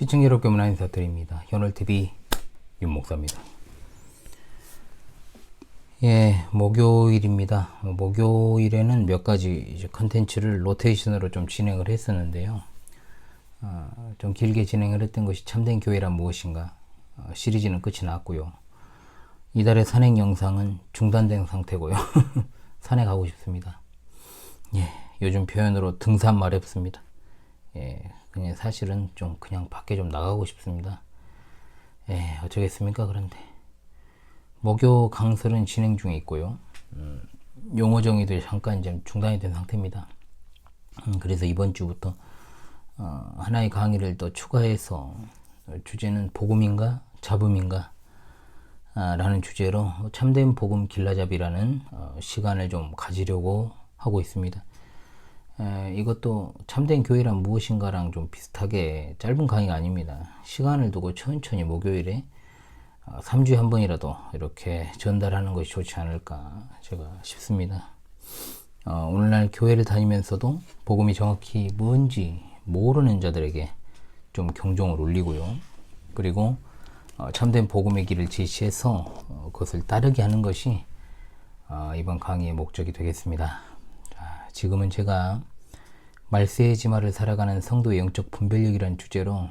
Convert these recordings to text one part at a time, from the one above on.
시청자 여러분께 문화 인사드립니다. 현월TV 윤목사입니다. 예, 목요일입니다. 목요일에는 몇 가지 컨텐츠를 로테이션으로 좀 진행을 했었는데요. 좀 길게 진행을 했던 것이 참된 교회란 무엇인가 시리즈는 끝이 났고요. 이달의 산행 영상은 중단된 상태고요. 산에 가고 싶습니다. 예, 요즘 표현으로 등산 마렵습니다. 예, 그냥 사실은 좀 그냥 밖에 좀 나가고 싶습니다. 예, 어쩌겠습니까? 그런데 목요 강설은 진행 중에 있고요. 용어 정의도 잠깐 이제 중단이 된 상태입니다. 그래서 이번 주부터 하나의 강의를 또 추가해서 주제는 복음인가 잡음인가 라는 주제로 참된 복음 길라잡이라는 시간을 좀 가지려고 하고 있습니다. 이것도 참된 교회란 무엇인가랑 좀 비슷하게 짧은 강의가 아닙니다. 시간을 두고 천천히 목요일에 3주에 한 번이라도 이렇게 전달하는 것이 좋지 않을까 제가 싶습니다. 오늘날 교회를 다니면서도 복음이 정확히 뭔지 모르는 자들에게 좀 경종을 울리고요. 그리고 참된 복음의 길을 제시해서 그것을 따르게 하는 것이 이번 강의의 목적이 되겠습니다. 지금은 제가 말세의 지마를 살아가는 성도의 영적 분별력이라는 주제로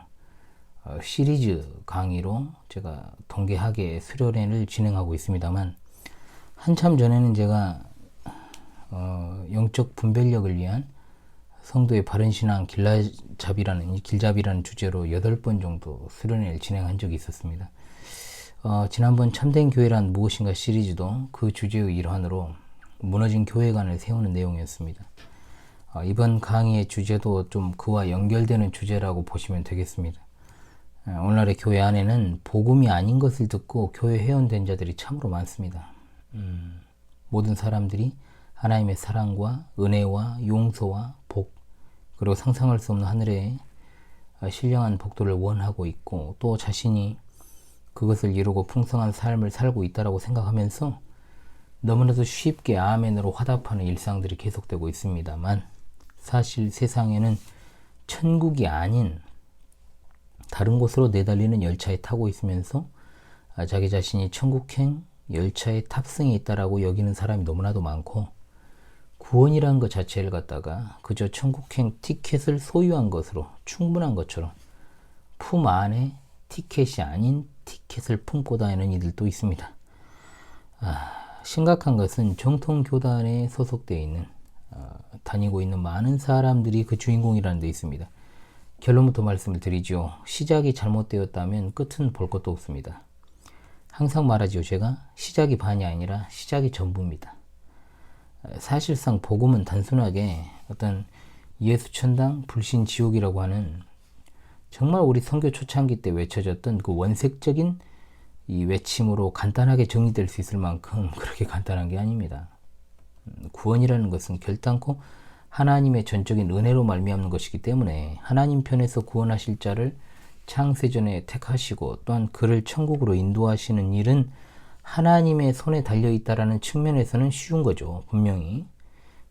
시리즈 강의로 제가 동계하계 수련회를 진행하고 있습니다만, 한참 전에는 제가 영적 분별력을 위한 성도의 바른신앙 길잡이라는 주제로 8번 정도 수련회를 진행한 적이 있었습니다. 지난번 참된 교회란 무엇인가 시리즈도 그 주제의 일환으로 무너진 교회관을 세우는 내용이었습니다. 이번 강의의 주제도 좀 그와 연결되는 주제라고 보시면 되겠습니다. 오늘날의 교회 안에는 복음이 아닌 것을 듣고 교회 회원된 자들이 참으로 많습니다. 모든 사람들이 하나님의 사랑과 은혜와 용서와 복, 그리고 상상할 수 없는 하늘의 신령한 복도를 원하고 있고, 또 자신이 그것을 이루고 풍성한 삶을 살고 있다고 생각하면서 너무나도 쉽게 아멘으로 화답하는 일상들이 계속되고 있습니다만, 사실 세상에는 천국이 아닌 다른 곳으로 내달리는 열차에 타고 있으면서 자기 자신이 천국행 열차에 탑승해 있다라고 여기는 사람이 너무나도 많고, 구원이라는 것 자체를 갖다가 그저 천국행 티켓을 소유한 것으로 충분한 것처럼 품 안에 티켓이 아닌 티켓을 품고 다니는 이들도 있습니다. 심각한 것은 정통교단에 소속되어 있는 다니고 있는 많은 사람들이 그 주인공이라는 데 있습니다. 결론부터 말씀을 드리죠. 시작이 잘못되었다면 끝은 볼 것도 없습니다. 항상 말하지요. 제가 시작이 반이 아니라 시작이 전부입니다. 사실상 복음은 단순하게 어떤 예수 천당 불신 지옥이라고 하는 정말 우리 선교 초창기 때 외쳐졌던 그 원색적인 이 외침으로 간단하게 정리될 수 있을 만큼 그렇게 간단한 게 아닙니다. 구원이라는 것은 결단코 하나님의 전적인 은혜로 말미암는 것이기 때문에 하나님 편에서 구원하실 자를 창세전에 택하시고 또한 그를 천국으로 인도하시는 일은 하나님의 손에 달려있다라는 측면에서는 쉬운 거죠. 분명히.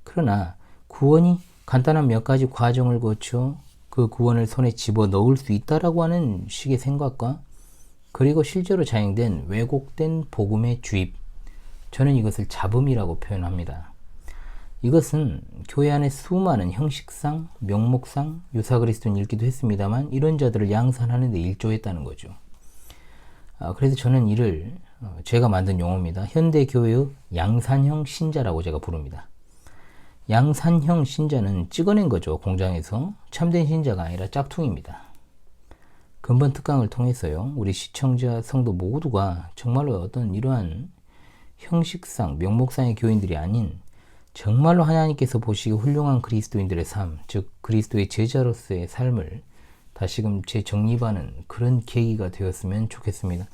그러나 구원이 간단한 몇 가지 과정을 거쳐 그 구원을 손에 집어넣을 수 있다라고 하는 식의 생각과, 그리고 실제로 자행된 왜곡된 복음의 주입, 저는 이것을 잡음이라고 표현합니다. 이것은 교회 안에 수많은 형식상, 명목상 유사그리스도인 읽기도 했습니다만 이런 자들을 양산하는 데 일조했다는 거죠. 그래서 저는 이를 제가 만든 용어입니다. 현대교회의 양산형 신자라고 제가 부릅니다. 양산형 신자는 찍어낸 거죠. 공장에서. 참된 신자가 아니라 짝퉁입니다. 근본 특강을 통해서요, 우리 시청자 성도 모두가 정말로 어떤 이러한 형식상, 명목상의 교인들이 아닌 정말로 하나님께서 보시기 훌륭한 그리스도인들의 삶, 즉 그리스도의 제자로서의 삶을 다시금 재정립하는 그런 계기가 되었으면 좋겠습니다.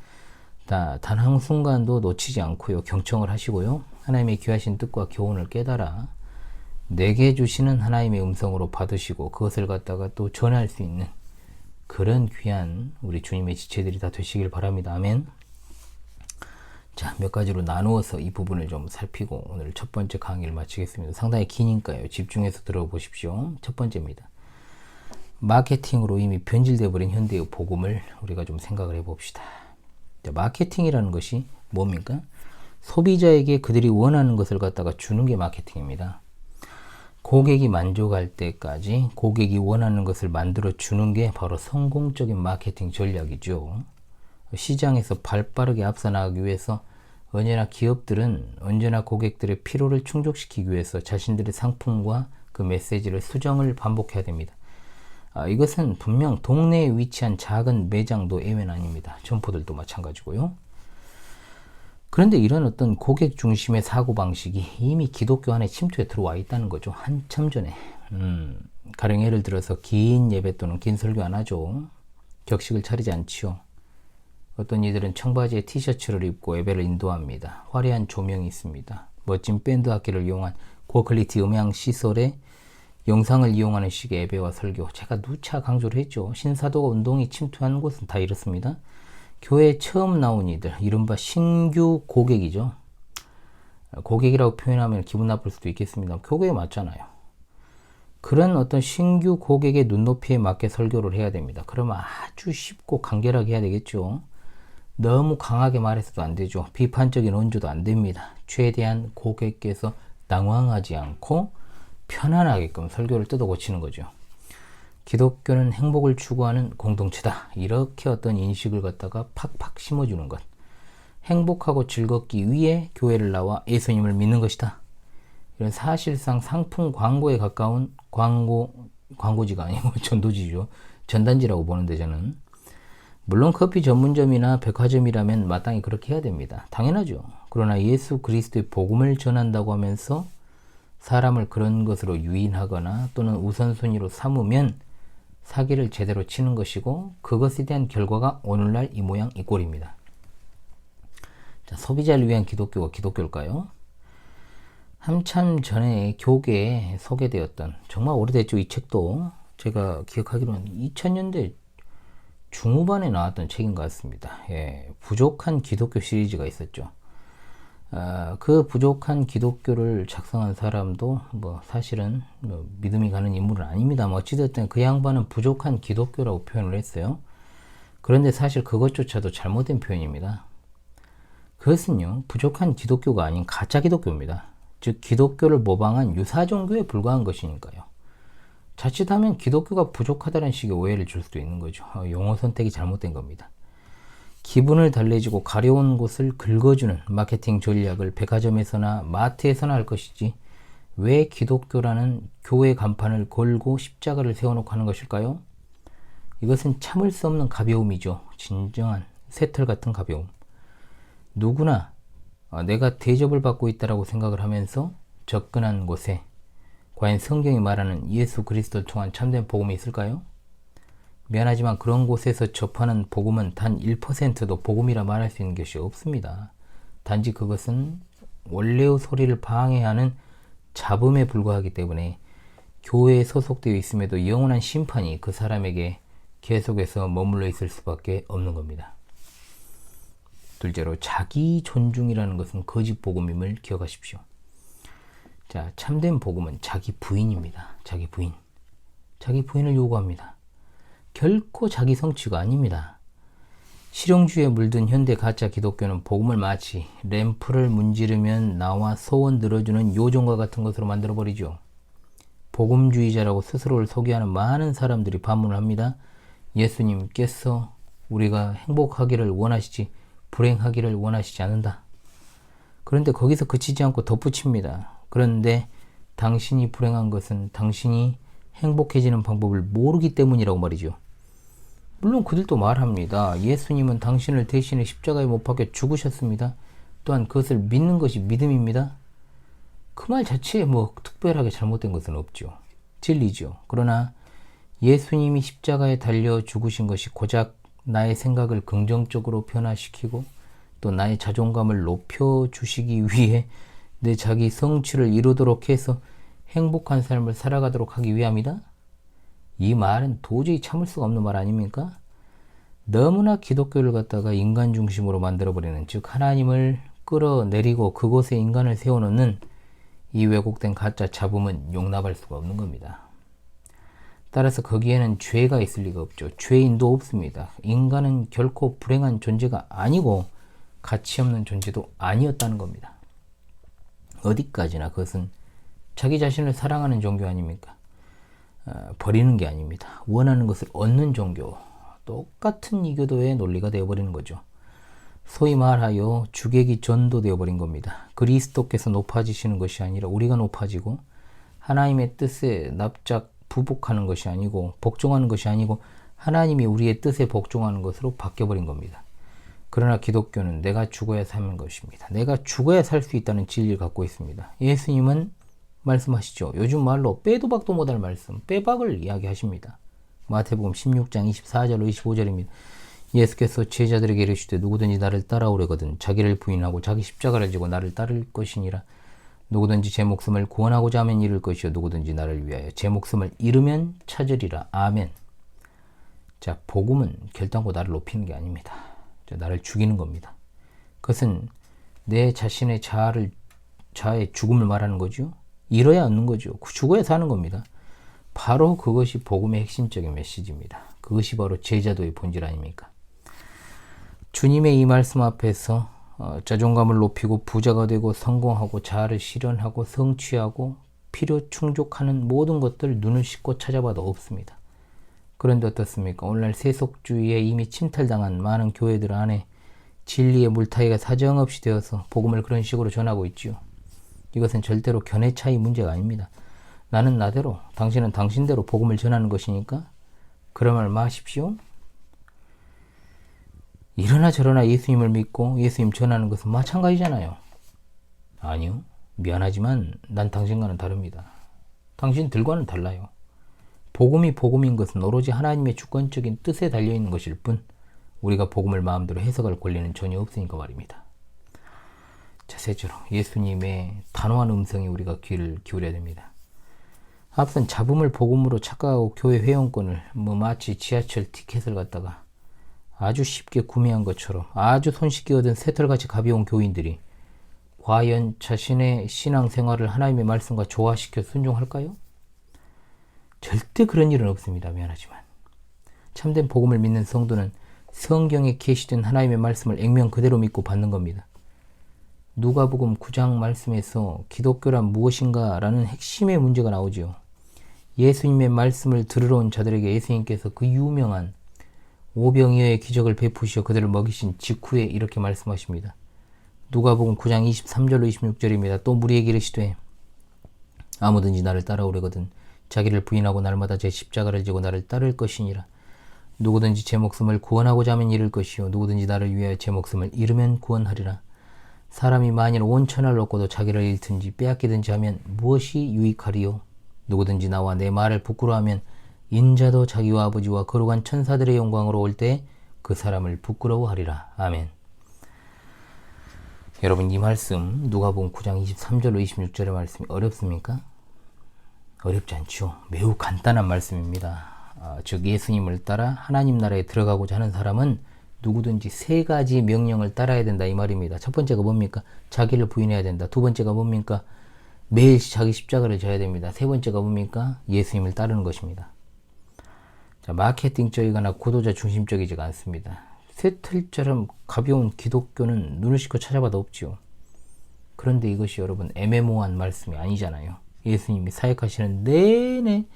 단 한순간도 놓치지 않고요, 경청을 하시고요, 하나님의 귀하신 뜻과 교훈을 깨달아 내게 주시는 하나님의 음성으로 받으시고 그것을 갖다가 또 전할 수 있는 그런 귀한 우리 주님의 지체들이 다 되시길 바랍니다. 아멘. 자, 몇 가지로 나누어서 이 부분을 좀 살피고 오늘 첫 번째 강의를 마치겠습니다. 상당히 기니까요. 집중해서 들어보십시오. 첫 번째입니다. 마케팅으로 이미 변질되어 버린 현대의 복음을 우리가 좀 생각을 해봅시다. 마케팅이라는 것이 뭡니까? 소비자에게 그들이 원하는 것을 갖다가 주는 게 마케팅입니다. 고객이 만족할 때까지 고객이 원하는 것을 만들어 주는 게 바로 성공적인 마케팅 전략이죠. 시장에서 발빠르게 앞서 나가기 위해서 언제나 기업들은 언제나 고객들의 필요를 충족시키기 위해서 자신들의 상품과 그 메시지를 수정을 반복해야 됩니다. 이것은 분명 동네에 위치한 작은 매장도 예외는 아닙니다. 점포들도 마찬가지고요. 그런데 이런 어떤 고객 중심의 사고방식이 이미 기독교 안에 침투해 들어와 있다는 거죠. 한참 전에. 가령 예를 들어서 긴 예배 또는 긴 설교 안 하죠. 격식을 차리지 않지요. 어떤 이들은 청바지에 티셔츠를 입고 예배를 인도합니다. 화려한 조명이 있습니다. 멋진 밴드 악기를 이용한 고퀄리티 음향 시설에 영상을 이용하는 식의 예배와 설교. 제가 누차 강조를 했죠. 신사도가 운동이 침투한 곳은 다 이렇습니다. 교회에 처음 나온 이들, 이른바 신규 고객이죠. 고객이라고 표현하면 기분 나쁠 수도 있겠습니다. 교회에 맞잖아요. 그런 어떤 신규 고객의 눈높이에 맞게 설교를 해야 됩니다. 그러면 아주 쉽고 간결하게 해야 되겠죠. 너무 강하게 말해서도 안 되죠. 비판적인 원조도 안 됩니다. 최대한 고객께서 당황하지 않고 편안하게끔 설교를 뜯어 고치는 거죠. 기독교는 행복을 추구하는 공동체다. 이렇게 어떤 인식을 갖다가 팍팍 심어주는 것. 행복하고 즐겁기 위해 교회를 나와 예수님을 믿는 것이다. 이런 사실상 상품 광고에 가까운 광고지가 아니고 전도지죠. 전단지라고 보는데 저는. 물론 커피 전문점이나 백화점이라면 마땅히 그렇게 해야 됩니다. 당연하죠. 그러나 예수 그리스도의 복음을 전한다고 하면서 사람을 그런 것으로 유인하거나 또는 우선순위로 삼으면 사기를 제대로 치는 것이고 그것에 대한 결과가 오늘날 이 모양 이 꼴입니다. 자, 소비자를 위한 기독교가 기독교일까요? 한참 전에 교계에 소개되었던 정말 오래됐죠. 이 책도 제가 기억하기로는 2000년대 중후반에 나왔던 책인 것 같습니다. 예, 부족한 기독교 시리즈가 있었죠. 그 부족한 기독교를 작성한 사람도 사실은 믿음이 가는 인물은 아닙니다. 어찌됐든 그 양반은 부족한 기독교라고 표현을 했어요. 그런데 사실 그것조차도 잘못된 표현입니다. 그것은요, 부족한 기독교가 아닌 가짜 기독교입니다. 즉 기독교를 모방한 유사 종교에 불과한 것이니까요. 자칫하면 기독교가 부족하다는 식의 오해를 줄 수도 있는 거죠. 용어 선택이 잘못된 겁니다. 기분을 달래주고 가려운 곳을 긁어주는 마케팅 전략을 백화점에서나 마트에서나 할 것이지 왜 기독교라는 교회 간판을 걸고 십자가를 세워놓고 하는 것일까요? 이것은 참을 수 없는 가벼움이죠. 진정한 새털 같은 가벼움. 누구나 내가 대접을 받고 있다라고 생각을 하면서 접근한 곳에 과연 성경이 말하는 예수 그리스도를 통한 참된 복음이 있을까요? 미안하지만 그런 곳에서 접하는 복음은 단 1%도 복음이라 말할 수 있는 것이 없습니다. 단지 그것은 원래의 소리를 방해하는 잡음에 불과하기 때문에 교회에 소속되어 있음에도 영원한 심판이 그 사람에게 계속해서 머물러 있을 수밖에 없는 겁니다. 둘째로 자기 존중이라는 것은 거짓 복음임을 기억하십시오. 자, 참된 복음은 자기 부인입니다. 자기 부인. 자기 부인을 요구합니다. 결코 자기 성취가 아닙니다. 실용주의에 물든 현대 가짜 기독교는 복음을 마치 램프를 문지르면 나와 소원 들어주는 요정과 같은 것으로 만들어버리죠. 복음주의자라고 스스로를 소개하는 많은 사람들이 반문을 합니다. 예수님께서 우리가 행복하기를 원하시지 불행하기를 원하시지 않는다. 그런데 거기서 그치지 않고 덧붙입니다. 그런데 당신이 불행한 것은 당신이 행복해지는 방법을 모르기 때문이라고 말이죠. 물론 그들도 말합니다. 예수님은 당신을 대신해 십자가에 못 박혀 죽으셨습니다. 또한 그것을 믿는 것이 믿음입니다. 그 말 자체에 특별하게 잘못된 것은 없죠. 진리죠. 그러나 예수님이 십자가에 달려 죽으신 것이 고작 나의 생각을 긍정적으로 변화시키고 또 나의 자존감을 높여주시기 위해 내 자기 성취를 이루도록 해서 행복한 삶을 살아가도록 하기 위함이다? 이 말은 도저히 참을 수가 없는 말 아닙니까? 너무나 기독교를 갖다가 인간 중심으로 만들어버리는, 즉 하나님을 끌어내리고 그곳에 인간을 세워놓는 이 왜곡된 가짜 잡음은 용납할 수가 없는 겁니다. 따라서 거기에는 죄가 있을 리가 없죠. 죄인도 없습니다. 인간은 결코 불행한 존재가 아니고 가치 없는 존재도 아니었다는 겁니다. 어디까지나 그것은 자기 자신을 사랑하는 종교 아닙니까? 버리는 게 아닙니다. 원하는 것을 얻는 종교. 똑같은 이교도의 논리가 되어버리는 거죠. 소위 말하여 주객이 전도 되어버린 겁니다. 그리스도께서 높아지시는 것이 아니라 우리가 높아지고 하나님의 뜻에 납작 부복하는 것이 아니고 복종하는 것이 아니고 하나님이 우리의 뜻에 복종하는 것으로 바뀌어버린 겁니다. 그러나 기독교는 내가 죽어야 사는 것입니다. 내가 죽어야 살 수 있다는 진리를 갖고 있습니다. 예수님은 말씀하시죠. 요즘 말로 빼도 박도 못할 말씀, 빼박을 이야기하십니다. 마태복음 16장 24절로 25절입니다. 예수께서 제자들에게 이르시되 누구든지 나를 따라오려거든 자기를 부인하고 자기 십자가를 지고 나를 따를 것이니라. 누구든지 제 목숨을 구원하고자 하면 잃을 것이요 누구든지 나를 위하여 제 목숨을 잃으면 찾으리라. 아멘. 자, 복음은 결단코 나를 높이는 게 아닙니다. 자, 나를 죽이는 겁니다. 그것은 내 자신의 자아의 죽음을 말하는 거죠. 잃어야 얻는 거죠. 죽어야 사는 겁니다. 바로 그것이 복음의 핵심적인 메시지입니다. 그것이 바로 제자도의 본질 아닙니까? 주님의 이 말씀 앞에서 자존감을 높이고 부자가 되고 성공하고 자아를 실현하고 성취하고 필요 충족하는 모든 것들 눈을 씻고 찾아봐도 없습니다. 그런데 어떻습니까? 오늘날 세속주의에 이미 침탈당한 많은 교회들 안에 진리의 물타기가 사정없이 되어서 복음을 그런 식으로 전하고 있죠. 이것은 절대로 견해 차이 문제가 아닙니다. 나는 나대로, 당신은 당신대로 복음을 전하는 것이니까 그런 말 마십시오. 이러나 저러나 예수님을 믿고 예수님 전하는 것은 마찬가지잖아요. 아니요. 미안하지만 난 당신과는 다릅니다. 당신들과는 달라요. 복음이 복음인 것은 오로지 하나님의 주권적인 뜻에 달려있는 것일 뿐 우리가 복음을 마음대로 해석할 권리는 전혀 없으니까 말입니다. 자, 셋째로 예수님의 단호한 음성에 우리가 귀를 기울여야 됩니다. 앞선 잡음을 복음으로 착각하고 교회 회원권을 마치 지하철 티켓을 갖다가 아주 쉽게 구매한 것처럼 아주 손쉽게 얻은 새털같이 가벼운 교인들이 과연 자신의 신앙생활을 하나님의 말씀과 조화시켜 순종할까요? 절대 그런 일은 없습니다. 미안하지만. 참된 복음을 믿는 성도는 성경에 계시된 하나님의 말씀을 액면 그대로 믿고 받는 겁니다. 누가복음 9장 말씀에서 기독교란 무엇인가 라는 핵심의 문제가 나오죠. 예수님의 말씀을 들으러 온 자들에게 예수님께서 그 유명한 오병이어의 기적을 베푸시어 그들을 먹이신 직후에 이렇게 말씀하십니다. 누가복음 9장 23절로 26절입니다. 또 무리에게 이르시되 아무든지 나를 따라오려거든 자기를 부인하고 날마다 제 십자가를 지고 나를 따를 것이니라. 누구든지 제 목숨을 구원하고자 하면 잃을 것이요 누구든지 나를 위하여 제 목숨을 잃으면 구원하리라. 사람이 만일 온 천하를 얻고도 자기를 잃든지 빼앗기든지 하면 무엇이 유익하리요? 누구든지 나와 내 말을 부끄러워하면 인자도 자기와 아버지와 거룩한 천사들의 영광으로 올 때 그 사람을 부끄러워하리라. 아멘. 여러분, 이 말씀 누가복음 9장 23절로 26절의 말씀이 어렵습니까? 어렵지 않죠. 매우 간단한 말씀입니다. 즉 예수님을 따라 하나님 나라에 들어가고자 하는 사람은 누구든지 세 가지 명령을 따라야 된다 이 말입니다. 첫 번째가 뭡니까? 자기를 부인해야 된다. 두 번째가 뭡니까? 매일 자기 십자가를 져야 됩니다. 세 번째가 뭡니까? 예수님을 따르는 것입니다. 자, 마케팅적이거나 구도자 중심적이지가 않습니다. 쇠틀처럼 가벼운 기독교는 눈을 씻고 찾아봐도 없죠. 그런데 이것이 여러분 애매모호한 말씀이 아니잖아요. 예수님이 사역하시는 내내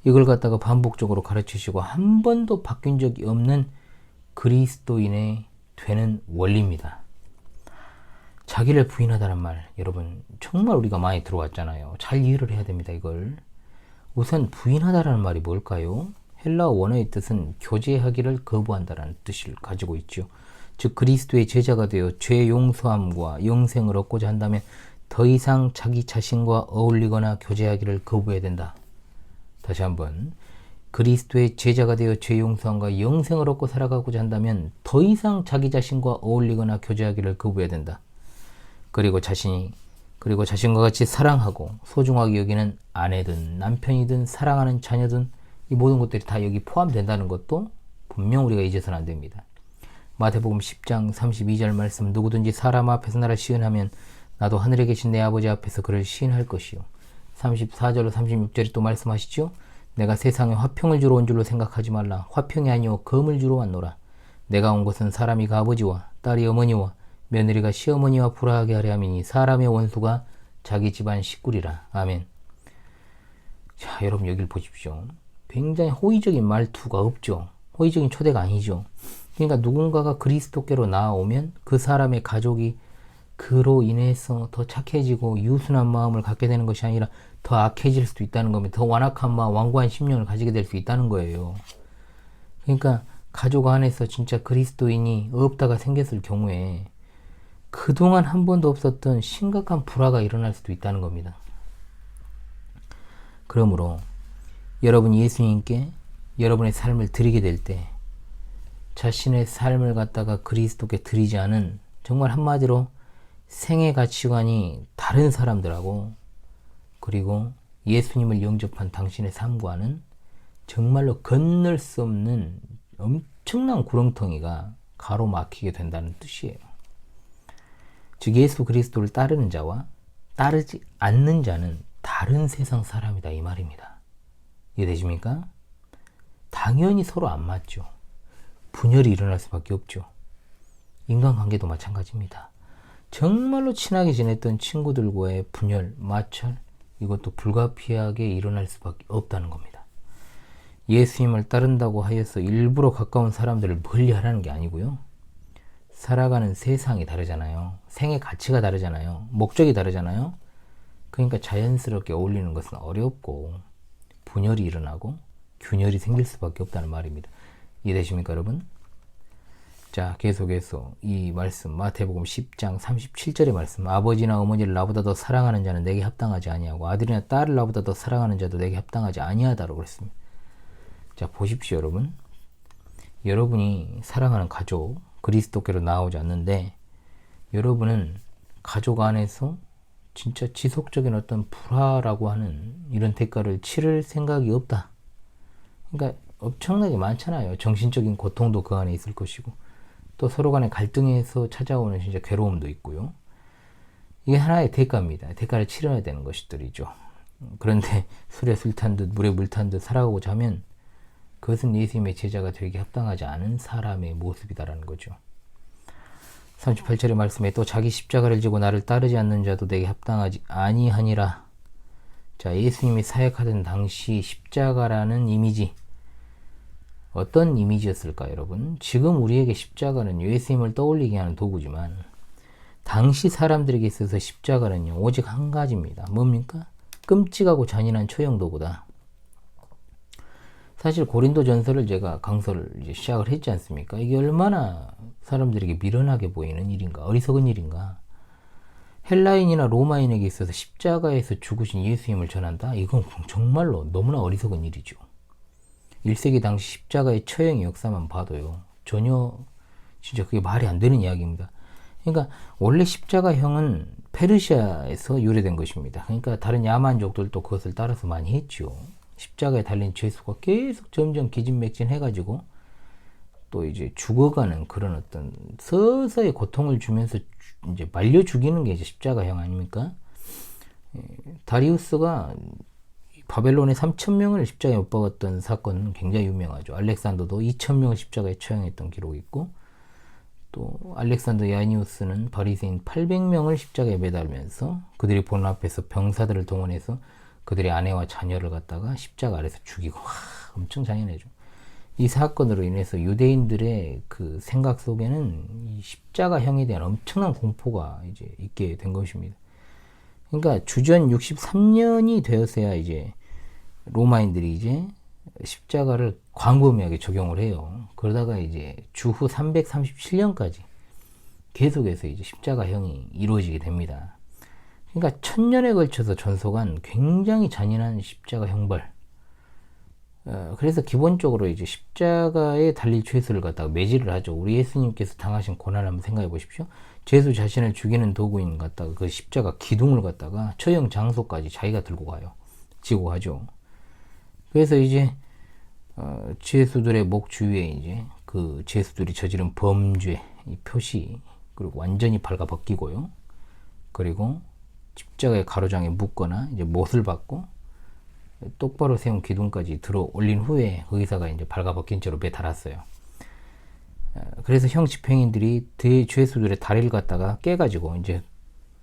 이걸 갖다가 반복적으로 가르치시고 한 번도 바뀐 적이 없는 그리스도인의 되는 원리입니다. 자기를 부인하다는 말, 여러분 정말 우리가 많이 들어왔잖아요. 잘 이해를 해야 됩니다. 이걸 우선 부인하다라는 말이 뭘까요? 헬라어 원어의 뜻은 교제하기를 거부한다라는 뜻을 가지고 있죠. 즉 그리스도의 제자가 되어 죄 용서함과 영생을 얻고자 한다면 더 이상 자기 자신과 어울리거나 교제하기를 거부해야 된다. 다시 한번, 그리스도의 제자가 되어 죄 용서함과 영생을 얻고 살아가고자 한다면 더 이상 자기 자신과 어울리거나 교제하기를 거부해야 된다. 그리고 자신과 같이 사랑하고 소중하게 여기는 아내든 남편이든 사랑하는 자녀든 이 모든 것들이 다 여기 포함된다는 것도 분명 우리가 잊어서는 안 됩니다. 마태복음 10장 32절 말씀, 누구든지 사람 앞에서 나를 시인하면 나도 하늘에 계신 내 아버지 앞에서 그를 시인할 것이요. 34절로 36절이 또 말씀하시죠. 내가 세상에 화평을 주러 온 줄로 생각하지 말라. 화평이 아니오 검을 주러 왔노라. 내가 온 것은 사람이 그 아버지와 딸이 어머니와 며느리가 시어머니와 불화하게 하려 함이니 사람의 원수가 자기 집안 식구리라. 아멘. 자, 여러분 여기를 보십시오. 굉장히 호의적인 말투가 없죠. 호의적인 초대가 아니죠. 그러니까 누군가가 그리스도께로 나아오면 그 사람의 가족이 그로 인해서 더 착해지고 유순한 마음을 갖게 되는 것이 아니라 더 악해질 수도 있다는 겁니다. 더 완악한 마음, 완고한 심령을 가지게 될 수 있다는 거예요. 그러니까 가족 안에서 진짜 그리스도인이 없다가 생겼을 경우에 그동안 한 번도 없었던 심각한 불화가 일어날 수도 있다는 겁니다. 그러므로 여러분이 예수님께 여러분의 삶을 드리게 될 때 자신의 삶을 갖다가 그리스도께 드리지 않은, 정말 한마디로 생애 가치관이 다른 사람들하고 그리고 예수님을 영접한 당신의 삶과는 정말로 건널 수 없는 엄청난 구렁텅이가 가로막히게 된다는 뜻이에요. 즉 예수 그리스도를 따르는 자와 따르지 않는 자는 다른 세상 사람이다 이 말입니다. 이해되십니까? 당연히 서로 안 맞죠. 분열이 일어날 수밖에 없죠. 인간관계도 마찬가지입니다. 정말로 친하게 지냈던 친구들과의 분열, 마찰, 이것도 불가피하게 일어날 수밖에 없다는 겁니다. 예수님을 따른다고 하여서 일부러 가까운 사람들을 멀리하라는 게 아니고요. 살아가는 세상이 다르잖아요. 생의 가치가 다르잖아요. 목적이 다르잖아요. 그러니까 자연스럽게 어울리는 것은 어렵고 분열이 일어나고 균열이 생길 수밖에 없다는 말입니다. 이해되십니까 여러분? 자, 계속해서 이 말씀 마태복음 10장 37절의 말씀, 아버지나 어머니를 나보다 더 사랑하는 자는 내게 합당하지 아니하고 아들이나 딸을 나보다 더 사랑하는 자도 내게 합당하지 아니하다라고 그랬습니다. 자, 보십시오 여러분. 여러분이 사랑하는 가족 그리스도께로 나오지 않는데 여러분은 가족 안에서 진짜 지속적인 어떤 불화라고 하는 이런 대가를 치를 생각이 없다. 그러니까 엄청나게 많잖아요. 정신적인 고통도 그 안에 있을 것이고 또 서로 간의 갈등에서 찾아오는 진짜 괴로움도 있고요. 이게 하나의 대가입니다. 대가를 치러야 되는 것들이죠. 그런데 술에 술 탄 듯 물에 물 탄 듯 살아가고자 하면 그것은 예수님의 제자가 되기 합당하지 않은 사람의 모습이다라는 거죠. 38절의 말씀에 또 자기 십자가를 지고 나를 따르지 않는 자도 내게 합당하지 아니하니라. 자, 예수님이 사역하던 당시 십자가라는 이미지, 어떤 이미지였을까 여러분? 지금 우리에게 십자가는 예수님을 떠올리게 하는 도구지만 당시 사람들에게 있어서 십자가는요 오직 한 가지입니다. 뭡니까? 끔찍하고 잔인한 처형도구다. 사실 고린도전서를 제가 강서를 이제 시작을 했지 않습니까? 이게 얼마나 사람들에게 미련하게 보이는 일인가, 어리석은 일인가. 헬라인이나 로마인에게 있어서 십자가에서 죽으신 예수님을 전한다? 이건 정말로 너무나 어리석은 일이죠. 1세기 당시 십자가의 처형의 역사만 봐도요. 전혀 진짜 그게 말이 안 되는 이야기입니다. 그러니까 원래 십자가형은 페르시아에서 유래된 것입니다. 그러니까 다른 야만족들도 그것을 따라서 많이 했죠. 십자가에 달린 죄수가 계속 점점 기진맥진 해가지고 또 이제 죽어가는 그런 어떤 서서히 고통을 주면서 이제 말려 죽이는 게 이제 십자가형 아닙니까? 다리우스가 바벨론의 3,000명을 십자가에 못 박았던 사건은 굉장히 유명하죠. 알렉산더도 2,000명을 십자가에 처형했던 기록이 있고 또 알렉산더 야니우스는 바리새인 800명을 십자가에 매달면서 그들이 보는 앞에서 병사들을 동원해서 그들의 아내와 자녀를 갖다가 십자가 아래서 죽이고 엄청 잔인해죠. 이 사건으로 인해서 유대인들의 그 생각 속에는 이 십자가형에 대한 엄청난 공포가 이제 있게 된 것입니다. 그러니까 주전 63년이 되었어야 이제 로마인들이 이제 십자가를 광범위하게 적용을 해요. 그러다가 이제 주후 337년까지 계속해서 이제 십자가형이 이루어지게 됩니다. 그러니까 1000년에 걸쳐서 전속한 굉장히 잔인한 십자가 형벌. 그래서 기본적으로 이제 십자가에 달릴 죄수를 갖다가 매질을 하죠. 우리 예수님께서 당하신 고난을 한번 생각해 보십시오. 죄수 자신을 죽이는 도구인 갖다가 그 십자가 기둥을 갖다가 처형 장소까지 자기가 들고 가요. 지고 가죠. 그래서 이제 죄수들의 목 주위에 이제 그 죄수들이 저지른 범죄 이 표시 그리고 완전히 똑바로 세운 기둥까지 들어 올린 후에 거기다가 이제 발가벗긴 채로 배 달았어요. 그래서 형 집행인들이 죄수들의 다리를 갖다가 깨가지고 이제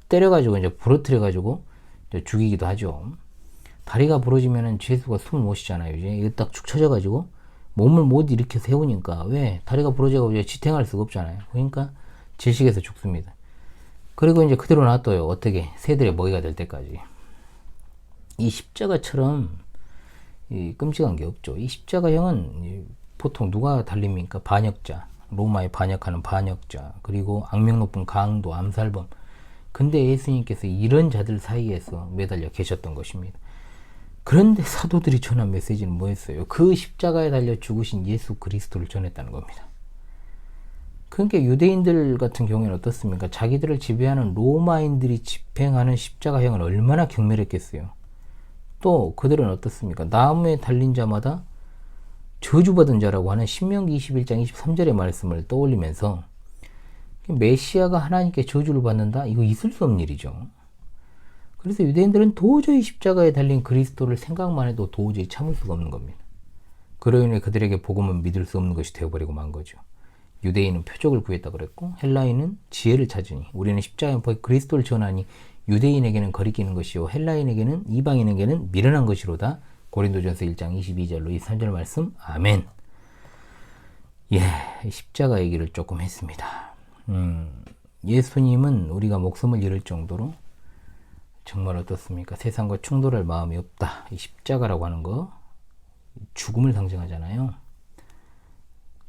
때려가지고 이제 부러뜨려가지고 이제 죽이기도 하죠. 다리가 부러지면은 죄수가 숨을 못 쉬잖아요. 이제 딱 축 처져가지고 몸을 못 일으켜 세우니까 왜 다리가 부러져가지고 지탱할 수가 없잖아요. 그러니까 질식해서 죽습니다. 그리고 이제 그대로 놔둬요. 어떻게 새들의 먹이가 될 때까지. 이 십자가처럼 이 끔찍한 게 없죠. 이 십자가형은 보통 누가 달립니까? 반역자, 로마에 반역하는 반역자, 그리고 악명 높은 강도, 암살범. 근데 예수님께서 이런 자들 사이에서 매달려 계셨던 것입니다. 그런데 사도들이 전한 메시지는 뭐였어요? 그 십자가에 달려 죽으신 예수 그리스도를 전했다는 겁니다. 그러니까 유대인들 같은 경우에는 어떻습니까? 자기들을 지배하는 로마인들이 집행하는 십자가형은 얼마나 경멸했겠어요. 또 그들은 어떻습니까? 나무에 달린 자마다 저주받은 자라고 하는 신명기 21장 23절의 말씀을 떠올리면서 메시아가 하나님께 저주를 받는다? 이거 있을 수 없는 일이죠. 그래서 유대인들은 도저히 십자가에 달린 그리스도를 생각만 해도 도저히 참을 수가 없는 겁니다. 그로 인해 그들에게 복음은 믿을 수 없는 것이 되어버리고 만 거죠. 유대인은 표적을 구했다 그랬고 헬라인은 지혜를 찾으니 우리는 십자가에 그리스도를 전하니 유대인에게는 거리끼는 것이요 헬라인에게는 이방인에게는 미련한 것이로다. 고린도전서 1장 22절로 23절 말씀. 아멘. 십자가 얘기를 조금 했습니다. 예수님은 우리가 목숨을 잃을 정도로 정말 어떻습니까? 세상과 충돌할 마음이 없다. 이 십자가라고 하는 거 죽음을 상징하잖아요.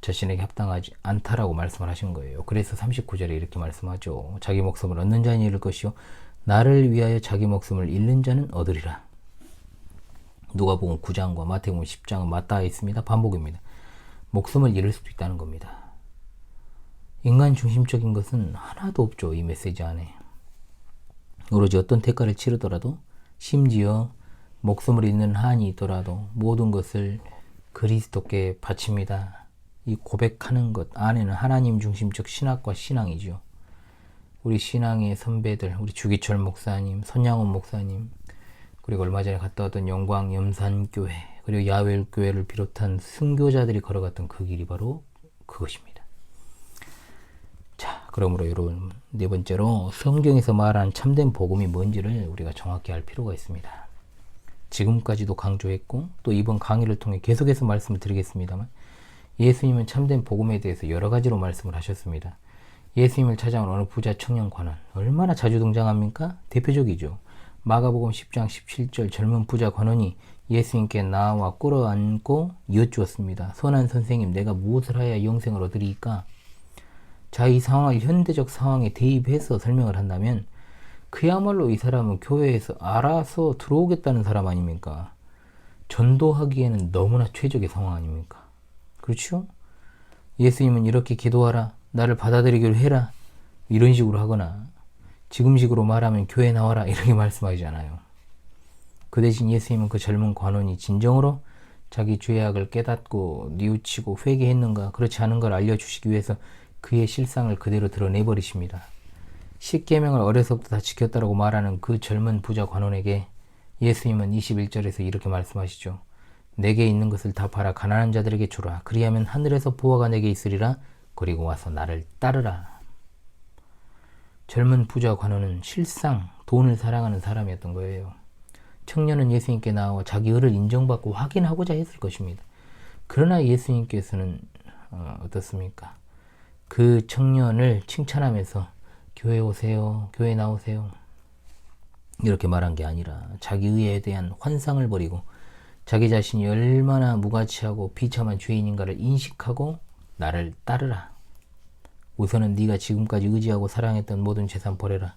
자신에게 합당하지 않다라고 말씀을 하신 거예요. 그래서 39절에 이렇게 말씀하죠. 자기 목숨을 얻는 자는 잃을 것이요 나를 위하여 자기 목숨을 잃는 자는 얻으리라. 누가복음 9장과 마태복음 10장은 맞닿아 있습니다. 반복입니다. 목숨을 잃을 수도 있다는 겁니다. 인간 중심적인 것은 하나도 없죠. 이 메시지 안에. 오로지 어떤 대가를 치르더라도 심지어 목숨을 잃는 한이 있더라도 모든 것을 그리스도께 바칩니다. 이 고백하는 것 안에는 하나님 중심적 신학과 신앙이죠. 우리 신앙의 선배들, 우리 주기철 목사님, 손양원 목사님, 그리고 얼마 전에 갔다 왔던 영광 염산교회, 그리고 야웰교회를 비롯한 순교자들이 걸어갔던 그 길이 바로 그것입니다. 자, 그러므로 여러분, 네 번째로 성경에서 말한 참된 복음이 뭔지를 우리가 정확히 알 필요가 있습니다. 지금까지도 강조했고 또 이번 강의를 통해 계속해서 말씀을 드리겠습니다만 예수님은 참된 복음에 대해서 여러 가지로 말씀을 하셨습니다. 예수님을 찾아온 어느 부자 청년 관원, 얼마나 자주 등장합니까? 대표적이죠. 마가복음 10장 17절 젊은 부자 관원이 예수님께 나와 꿇어앉고 여쭈었습니다. 선한 선생님, 내가 무엇을 하여야 영생을 얻으리이까? 자, 이 상황을 현대적 상황에 대입해서 설명을 한다면 그야말로 이 사람은 교회에서 알아서 들어오겠다는 사람 아닙니까? 전도하기에는 너무나 최적의 상황 아닙니까? 그렇죠? 예수님은 이렇게 기도하라, 나를 받아들이기로 해라, 이런 식으로 하거나 지금식으로 말하면 교회 나와라 이렇게 말씀하시잖아요. 그 대신 예수님은 그 젊은 관원이 진정으로 자기 죄악을 깨닫고 뉘우치고 회개했는가 그렇지 않은 걸 알려주시기 위해서 그의 실상을 그대로 드러내버리십니다. 십계명을 어려서부터 다 지켰다라고 말하는 그 젊은 부자 관원에게 예수님은 21절에서 이렇게 말씀하시죠. 내게 있는 것을 다 팔아 가난한 자들에게 주라. 그리하면 하늘에서 보화가 내게 있으리라. 그리고 와서 나를 따르라. 젊은 부자 관원은 실상 돈을 사랑하는 사람이었던 거예요. 청년은 예수님께 나와 자기 의를 인정받고 확인하고자 했을 것입니다. 그러나 예수님께서는 어떻습니까? 그 청년을 칭찬하면서 교회 오세요, 교회 나오세요 이렇게 말한 게 아니라 자기 의에 대한 환상을 버리고 자기 자신이 얼마나 무가치하고 비참한 죄인인가를 인식하고 나를 따르라. 우선은 네가 지금까지 의지하고 사랑했던 모든 재산 버려라.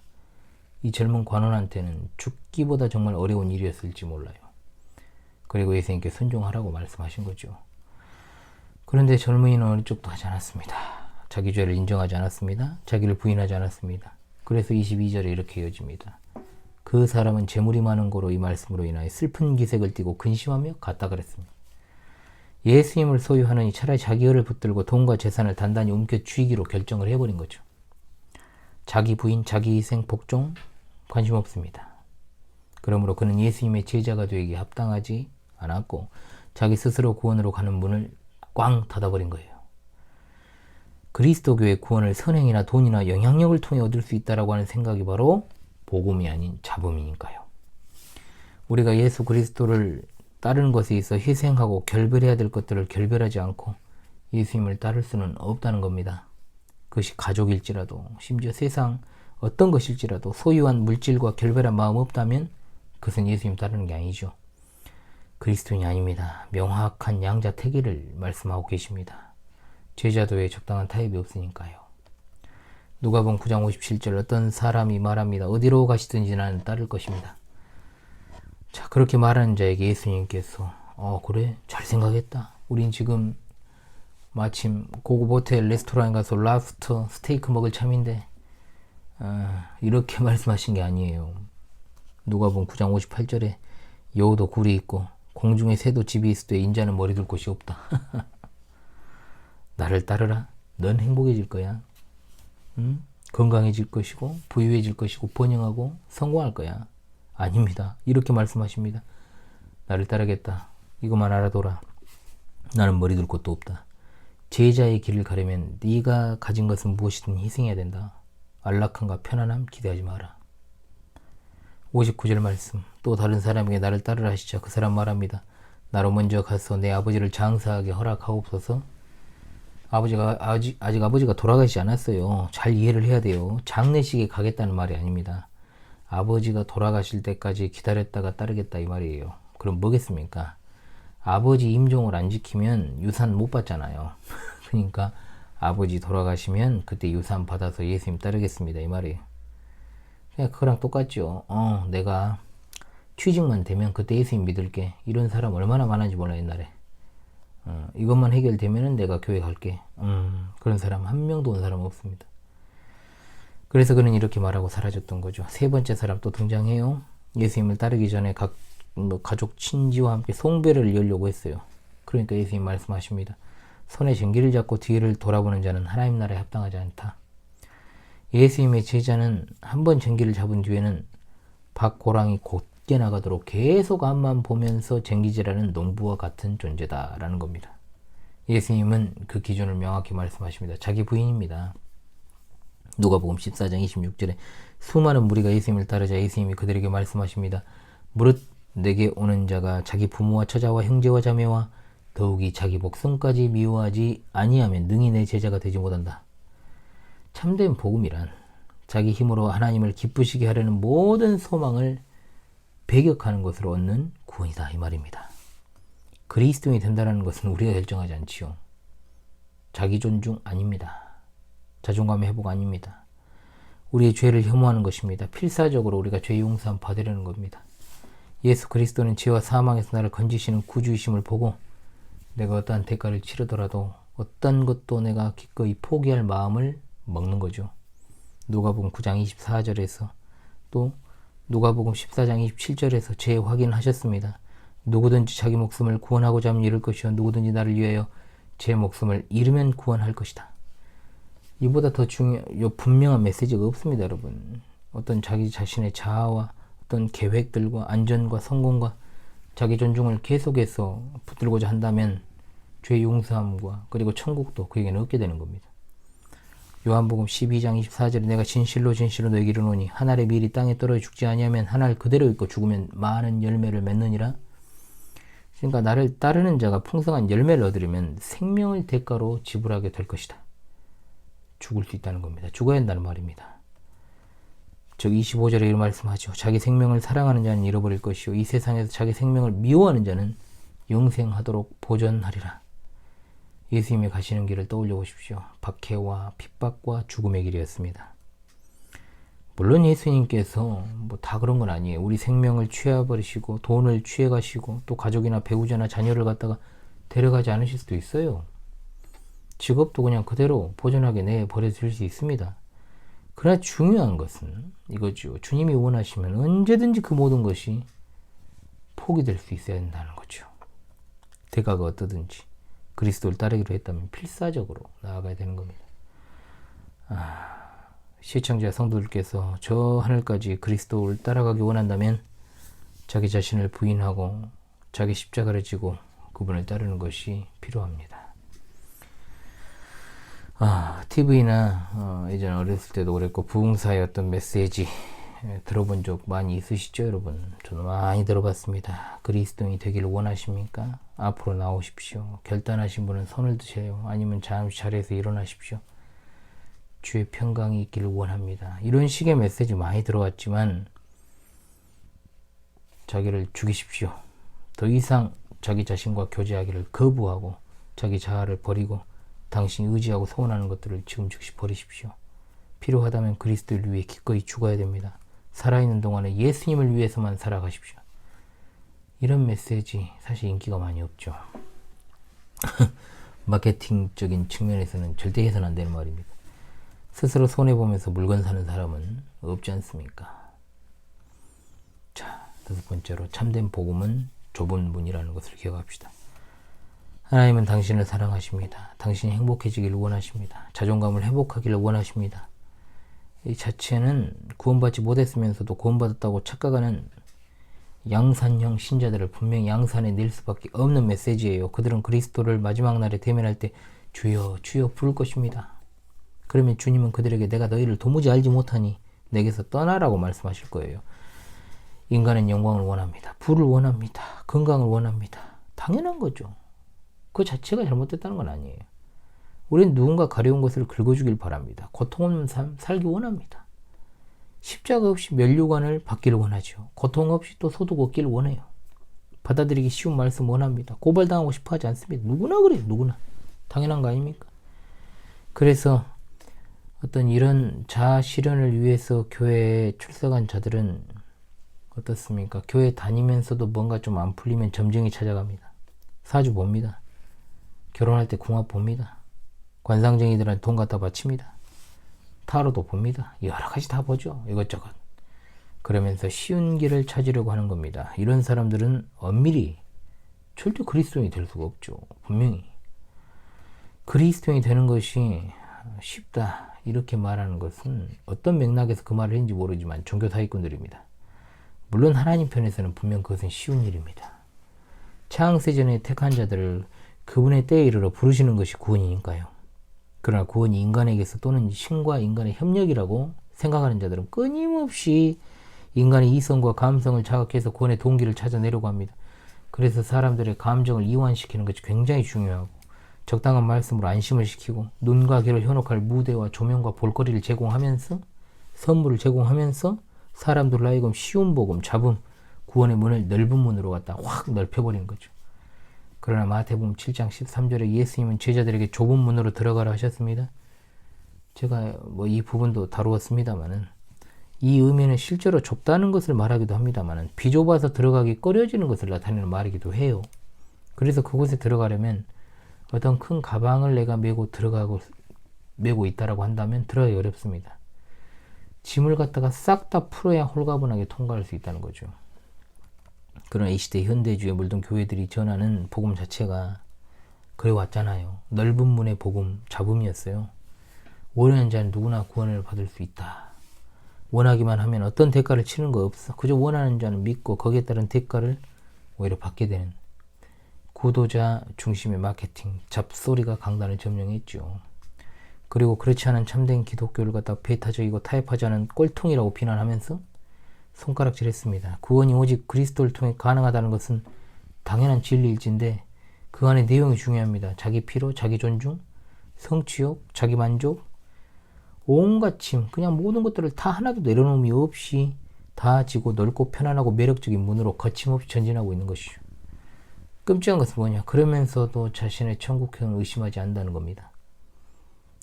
이 젊은 관원한테는 죽기보다 정말 어려운 일이었을지 몰라요. 그리고 예수님께 순종하라고 말씀하신 거죠. 그런데 젊은이는 어느 쪽도 하지 않았습니다. 자기 죄를 인정하지 않았습니다. 자기를 부인하지 않았습니다. 그래서 22절에 이렇게 이어집니다. 그 사람은 재물이 많은 거로 이 말씀으로 인하여 슬픈 기색을 띠고 근심하며 갔다 그랬습니다. 예수님을 소유하느니 차라리 자기 의를 붙들고 돈과 재산을 단단히 움켜쥐기로 결정을 해버린 거죠. 자기 부인, 자기 희생, 복종 관심 없습니다. 그러므로 그는 예수님의 제자가 되기 합당하지 않았고 자기 스스로 구원으로 가는 문을 꽝 닫아버린 거예요. 그리스도교의 구원을 선행이나 돈이나 영향력을 통해 얻을 수 있다라고 하는 생각이 바로 복음이 아닌 잡음이니까요. 우리가 예수 그리스도를 따르는 것에 있어 희생하고 결별해야 될 것들을 결별하지 않고 예수님을 따를 수는 없다는 겁니다. 그것이 가족일지라도 심지어 세상 어떤 것일지라도 소유한 물질과 결별한 마음 없다면 그것은 예수님 따르는 게 아니죠. 그리스도인이 아닙니다. 명확한 양자택일을 말씀하고 계십니다. 제자도에 적당한 타협이 없으니까요. 누가복음 9장 57절 어떤 사람이 말합니다. 어디로 가시든지 나는 따를 것입니다. 자, 그렇게 말하는 자에게 예수님께서 그래? 잘 생각했다. 우린 지금 마침 고급 호텔 레스토랑에 가서 랍스터 스테이크 먹을 참인데 이렇게 말씀하신 게 아니에요. 누가복음 9장 58절에 여우도 굴이 있고 공중에 새도 집이 있을 때 인자는 머리 둘 곳이 없다. 나를 따르라. 넌 행복해질 거야. 응? 건강해질 것이고 부유해질 것이고 번영하고 성공할 거야. 아닙니다. 이렇게 말씀하십니다. 나를 따르겠다. 이것만 알아둬라. 나는 머리 둘 곳도 없다. 제자의 길을 가려면 네가 가진 것은 무엇이든 희생해야 된다. 안락함과 편안함 기대하지 마라. 59절 말씀. 또 다른 사람에게 나를 따르라 하시자 그 사람 말합니다. 나로 먼저 가서 내 아버지를 장사하게 허락하옵소서. 아직 아버지가 돌아가시지 않았어요. 잘 이해를 해야 돼요. 장례식에 가겠다는 말이 아닙니다. 아버지가 돌아가실 때까지 기다렸다가 따르겠다 이 말이에요. 그럼 뭐겠습니까? 아버지 임종을 안 지키면 유산 못 받잖아요. 그러니까 아버지 돌아가시면 그때 유산 받아서 예수님 따르겠습니다 이 말이에요. 그냥 그거랑 똑같죠. 내가 취직만 되면 그때 예수님 믿을게. 이런 사람 얼마나 많은지 몰라 옛날에. 이것만 해결되면은 내가 교회 갈게. 그런 사람 한 명도 온 사람 없습니다. 그래서 그는 이렇게 말하고 사라졌던 거죠. 세 번째 사람 또 등장해요. 예수님을 따르기 전에 가족 친지와 함께 송배를 열려고 했어요. 그러니까 예수님 말씀하십니다. 손에 쟁기를 잡고 뒤를 돌아보는 자는 하나님 나라에 합당하지 않다. 예수님의 제자는 한 번 쟁기를 잡은 뒤에는 박고랑이 곧게 나가도록 계속 앞만 보면서 쟁기질하는 농부와 같은 존재다라는 겁니다. 예수님은 그 기준을 명확히 말씀하십니다. 자기 부인입니다. 누가복음 14장 26절에 수많은 무리가 예수님을 따르자 예수님이 그들에게 말씀하십니다. 무릇 내게 오는 자가 자기 부모와 처자와 형제와 자매와 더욱이 자기 목숨까지 미워하지 아니하면 능히 내 제자가 되지 못한다. 참된 복음이란 자기 힘으로 하나님을 기쁘시게 하려는 모든 소망을 배격하는 것으로 얻는 구원이다 이 말입니다. 그리스도인이 된다는 것은 우리가 결정하지 않지요. 자기 존중 아닙니다. 자존감의 회복 아닙니다. 우리의 죄를 혐오하는 것입니다. 필사적으로 우리가 죄 용서함 받으려는 겁니다. 예수 그리스도는 죄와 사망에서 나를 건지시는 구주이심을 보고 내가 어떠한 대가를 치르더라도 어떤 것도 내가 기꺼이 포기할 마음을 먹는 거죠. 누가복음 9장 24절에서 또 누가복음 14장 27절에서 제 확인하셨습니다. 누구든지 자기 목숨을 구원하고자 하면 잃을 것이요 누구든지 나를 위하여 제 목숨을 잃으면 구원할 것이다. 이보다 더 분명한 메시지가 없습니다, 여러분. 어떤 자기 자신의 자아와 어떤 계획들과 안전과 성공과 자기 존중을 계속해서 붙들고자 한다면 죄 용서함과 그리고 천국도 그에게는 얻게 되는 겁니다. 요한복음 12장 24절에 내가 진실로 진실로 너에게 이르노니 한 알의 밀이 땅에 떨어져 죽지 아니하면 한 알 그대로 있고 죽으면 많은 열매를 맺느니라. 그러니까 나를 따르는 자가 풍성한 열매를 얻으려면 생명을 대가로 지불하게 될 것이다. 죽을 수 있다는 겁니다. 죽어야 한다는 말입니다. 즉 25절에 이런 말씀하죠. 자기 생명을 사랑하는 자는 잃어버릴 것이요 이 세상에서 자기 생명을 미워하는 자는 영생하도록 보존하리라. 예수님이 가시는 길을 떠올려 보십시오. 박해와 핍박과 죽음의 길이었습니다. 물론 예수님께서 다 그런 건 아니에요. 우리 생명을 취해버리시고 돈을 취해가시고 또 가족이나 배우자나 자녀를 갖다가 데려가지 않으실 수도 있어요. 직업도 그냥 그대로 보존하게 내버려질 수 있습니다. 그러나 중요한 것은 이거죠. 주님이 원하시면 언제든지 그 모든 것이 포기될 수 있어야 된다는 거죠. 대가가 어떠든지 그리스도를 따르기로 했다면 필사적으로 나아가야 되는 겁니다. 시청자 성도들께서 저 하늘까지 그리스도를 따라가기 원한다면 자기 자신을 부인하고 자기 십자가를 지고 그분을 따르는 것이 필요합니다. TV나 예전 어렸을 때도 그랬고 부흥사의 어떤 메시지 들어본 적 많이 있으시죠, 여러분? 저는 많이 들어봤습니다. 그리스도인이 되기를 원하십니까? 앞으로 나오십시오. 결단하신 분은 손을 드세요. 아니면 잠시 자리에서 일어나십시오. 주의 평강이 있기를 원합니다. 이런 식의 메시지 많이 들어왔지만 자기를 죽이십시오. 더 이상 자기 자신과 교제하기를 거부하고 자기 자아를 버리고 당신이 의지하고 소원하는 것들을 지금 즉시 버리십시오. 필요하다면 그리스도를 위해 기꺼이 죽어야 됩니다. 살아있는 동안에 예수님을 위해서만 살아가십시오. 이런 메시지 사실 인기가 많이 없죠. 마케팅적인 측면에서는 절대 해서는 안 되는 말입니다. 스스로 손해보면서 물건 사는 사람은 없지 않습니까? 자, 5번째로 참된 복음은 좁은 문이라는 것을 기억합시다. 하나님은 당신을 사랑하십니다. 당신이 행복해지기를 원하십니다. 자존감을 회복하기를 원하십니다. 이 자체는 구원받지 못했으면서도 구원받았다고 착각하는 양산형 신자들을 분명히 양산에 낼 수밖에 없는 메시지예요. 그들은 그리스도를 마지막 날에 대면할 때 주여 주여 부를 것입니다. 그러면 주님은 그들에게 내가 너희를 도무지 알지 못하니 내게서 떠나라고 말씀하실 거예요. 인간은 영광을 원합니다. 부를 원합니다. 건강을 원합니다. 당연한 거죠. 그 자체가 잘못됐다는 건 아니에요. 우리는 누군가 가려운 것을 긁어주길 바랍니다. 고통 없는 삶 살기 원합니다. 십자가 없이 면류관을 받기를 원하죠. 고통 없이 또 소득 얻기를 원해요. 받아들이기 쉬운 말씀 원합니다. 고발당하고 싶어 하지 않습니다. 누구나 그래요. 누구나. 당연한 거 아닙니까? 그래서 어떤 이런 자아 실현을 위해서 교회에 출석한 자들은 어떻습니까? 교회 다니면서도 뭔가 좀 안 풀리면 점쟁이 찾아갑니다. 사주 봅니다. 결혼할 때 궁합 봅니다. 관상쟁이들한테 돈 갖다 바칩니다. 타로도 봅니다. 여러 가지 다 보죠. 이것저것. 그러면서 쉬운 길을 찾으려고 하는 겁니다. 이런 사람들은 엄밀히 절대 그리스도인이 될 수가 없죠. 분명히. 그리스도인이 되는 것이 쉽다. 이렇게 말하는 것은 어떤 맥락에서 그 말을 했는지 모르지만 종교 사기꾼들입니다. 물론 하나님 편에서는 분명 그것은 쉬운 일입니다. 창세전에 택한 자들을 그분의 때에 이르러 부르시는 것이 구원이니까요. 그러나 구원이 인간에게서 또는 신과 인간의 협력이라고 생각하는 자들은 끊임없이 인간의 이성과 감성을 자극해서 구원의 동기를 찾아내려고 합니다. 그래서 사람들의 감정을 이완시키는 것이 굉장히 중요하고 적당한 말씀으로 안심을 시키고 눈과 귀를 현혹할 무대와 조명과 볼거리를 제공하면서 선물을 제공하면서 사람들을 하여금 쉬운 복음, 잡음, 구원의 문을 넓은 문으로 갖다 확 넓혀버리는 거죠. 그러나 마태복음 7장 13절에 예수님은 제자들에게 좁은 문으로 들어가라 하셨습니다. 제가 이 부분도 다루었습니다만은 이 의미는 실제로 좁다는 것을 말하기도 합니다만은 비좁아서 들어가기 꺼려지는 것을 나타내는 말이기도 해요. 그래서 그곳에 들어가려면 어떤 큰 가방을 내가 메고 있다라고 한다면 들어가기 어렵습니다. 짐을 갖다가 싹 다 풀어야 홀가분하게 통과할 수 있다는 거죠. 그러나 이 시대 현대주의 물든 교회들이 전하는 복음 자체가 그래 왔잖아요. 넓은 문의 복음, 잡음이었어요. 원하는 자는 누구나 구원을 받을 수 있다. 원하기만 하면 어떤 대가를 치는 거 없어. 그저 원하는 자는 믿고 거기에 따른 대가를 오히려 받게 되는 구도자 중심의 마케팅, 잡소리가 강단을 점령했죠. 그리고 그렇지 않은 참된 기독교를 갖다 배타적이고 타협하지 않은 꼴통이라고 비난하면서 손가락질했습니다. 구원이 오직 그리스도를 통해 가능하다는 것은 당연한 진리일진데 그 안에 내용이 중요합니다. 자기 피로, 자기 존중, 성취욕, 자기 만족, 온갖 짐, 그냥 모든 것들을 다 하나도 내려놓음이 없이 다 지고 넓고 편안하고 매력적인 문으로 거침없이 전진하고 있는 것이죠. 끔찍한 것은 뭐냐? 그러면서도 자신의 천국행을 의심하지 않는다는 겁니다.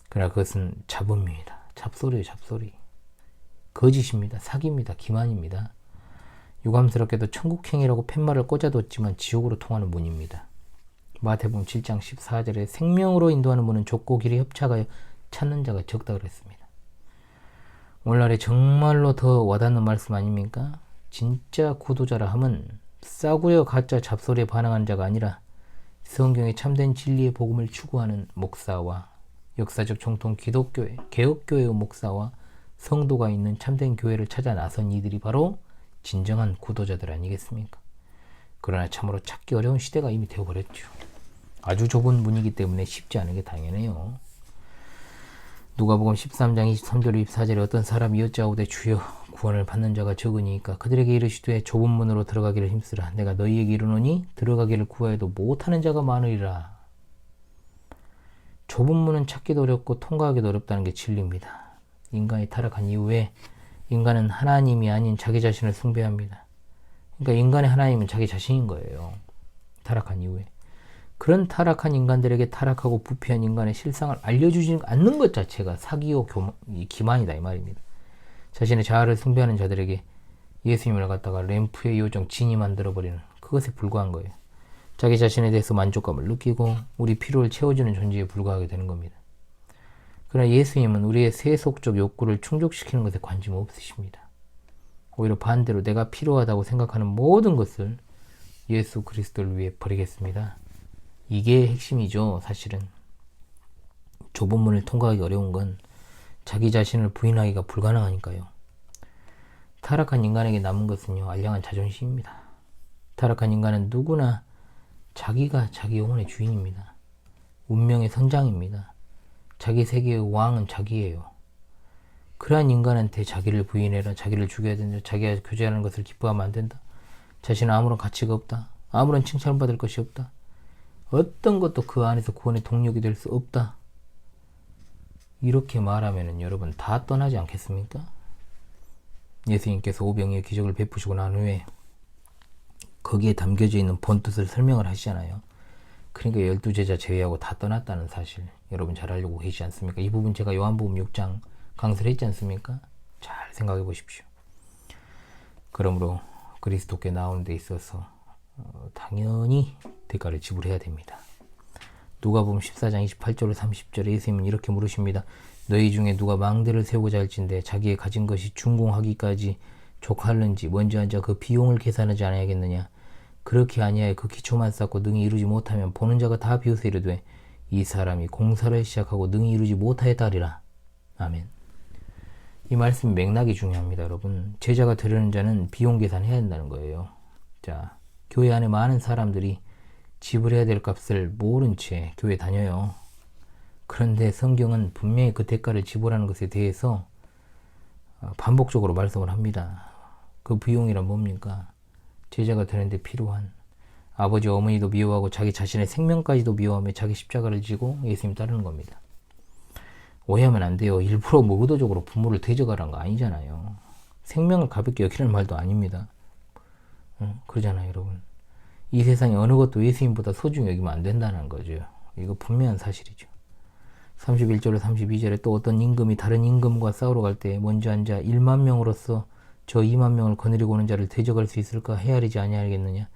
그러나 그것은 잡음입니다. 잡소리예요, 잡소리. 거짓입니다. 사기입니다. 기만입니다. 유감스럽게도 천국행이라고 팻말을 꽂아뒀지만 지옥으로 통하는 문입니다. 마태복음 7장 14절에 생명으로 인도하는 문은 좁고 길이 협착하여 찾는 자가 적다 그랬습니다. 오늘날에 정말로 더 와닿는 말씀 아닙니까? 진짜 구도자라 함은 싸구려 가짜 잡소리에 반항하는 자가 아니라 성경의 참된 진리의 복음을 추구하는 목사와 역사적 정통 기독교회, 개혁교회의 목사와 성도가 있는 참된 교회를 찾아 나선 이들이 바로 진정한 구도자들 아니겠습니까? 그러나 참으로 찾기 어려운 시대가 이미 되어버렸죠. 아주 좁은 문이기 때문에 쉽지 않은 게 당연해요. 누가복음 13장 23절 24절에 어떤 사람이 여짜오되 주여 구원을 받는 자가 적으니까 그들에게 이르시되 좁은 문으로 들어가기를 힘쓰라. 내가 너희에게 이르노니 들어가기를 구하여도 못하는 자가 많으리라. 좁은 문은 찾기도 어렵고 통과하기도 어렵다는 게 진리입니다. 인간이 타락한 이후에 인간은 하나님이 아닌 자기 자신을 숭배합니다. 그러니까 인간의 하나님은 자기 자신인 거예요. 타락한 이후에. 그런 타락한 인간들에게 타락하고 부패한 인간의 실상을 알려주지 않는 것 자체가 사기요 기만이다 이 말입니다. 자신의 자아를 숭배하는 자들에게 예수님을 갖다가 램프의 요정 진이 만들어버리는 그것에 불과한 거예요. 자기 자신에 대해서 만족감을 느끼고 우리 필요를 채워주는 존재에 불과하게 되는 겁니다. 그러나 예수님은 우리의 세속적 욕구를 충족시키는 것에 관심 없으십니다. 오히려 반대로 내가 필요하다고 생각하는 모든 것을 예수 그리스도를 위해 버리겠습니다. 이게 핵심이죠. 사실은 좁은 문을 통과하기 어려운 건 자기 자신을 부인하기가 불가능하니까요. 타락한 인간에게 남은 것은요, 알량한 자존심입니다. 타락한 인간은 누구나 자기가 자기 영혼의 주인입니다. 운명의 선장입니다. 자기 세계의 왕은 자기예요. 그러한 인간한테 자기를 부인해라, 자기를 죽여야 된다, 자기가 교제하는 것을 기뻐하면 안 된다, 자신은 아무런 가치가 없다, 아무런 칭찬을 받을 것이 없다, 어떤 것도 그 안에서 구원의 동력이 될 수 없다, 이렇게 말하면은 여러분 다 떠나지 않겠습니까? 예수님께서 오병이의 기적을 베푸시고 난 후에 거기에 담겨져 있는 본뜻을 설명을 하시잖아요. 그러니까 12제자 제외하고 다 떠났다는 사실 여러분 잘 알고 계시지 않습니까? 이 부분 제가 요한복음 6장 강설을 했지 않습니까? 잘 생각해 보십시오. 그러므로 그리스도께 나오는 데 있어서 당연히 대가를 지불해야 됩니다. 누가복음 14장 28절 30절에 예수님은 이렇게 물으십니다. 너희 중에 누가 망대를 세우고자 할진대 자기의 가진 것이 준공하기까지 족할는지 먼저 앉아 그 비용을 계산하지 않아야겠느냐. 그렇게 아니하여 그 기초만 쌓고 능히 이루지 못하면 보는 자가 다 비웃어 이르되 이 사람이 공사를 시작하고 능히 이루지 못하였다 하리라. 아멘. 이 말씀 맥락이 중요합니다. 여러분, 제자가 되려는 자는 비용 계산해야 된다는 거예요. 자, 교회 안에 많은 사람들이 지불해야 될 값을 모른 채 교회 다녀요. 그런데 성경은 분명히 그 대가를 지불하는 것에 대해서 반복적으로 말씀을 합니다. 그 비용이란 뭡니까? 제자가 되는데 필요한, 아버지 어머니도 미워하고 자기 자신의 생명까지도 미워하며 자기 십자가를 지고 예수님 따르는 겁니다. 오해하면 안 돼요. 일부러 뭐 의도적으로 부모를 대적하라는 거 아니잖아요. 생명을 가볍게 여기는 말도 아닙니다. 그러잖아요, 여러분. 이 세상에 어느 것도 예수님보다 소중히 여기면 안 된다는 거죠. 이거 분명한 사실이죠. 31절에 32절에 또 어떤 임금이 다른 임금과 싸우러 갈 때 먼저 앉아 1만 명으로서 저 2만 명을 거느리고 오는 자를 대적할 수 있을까 헤아리지 아니하겠느냐.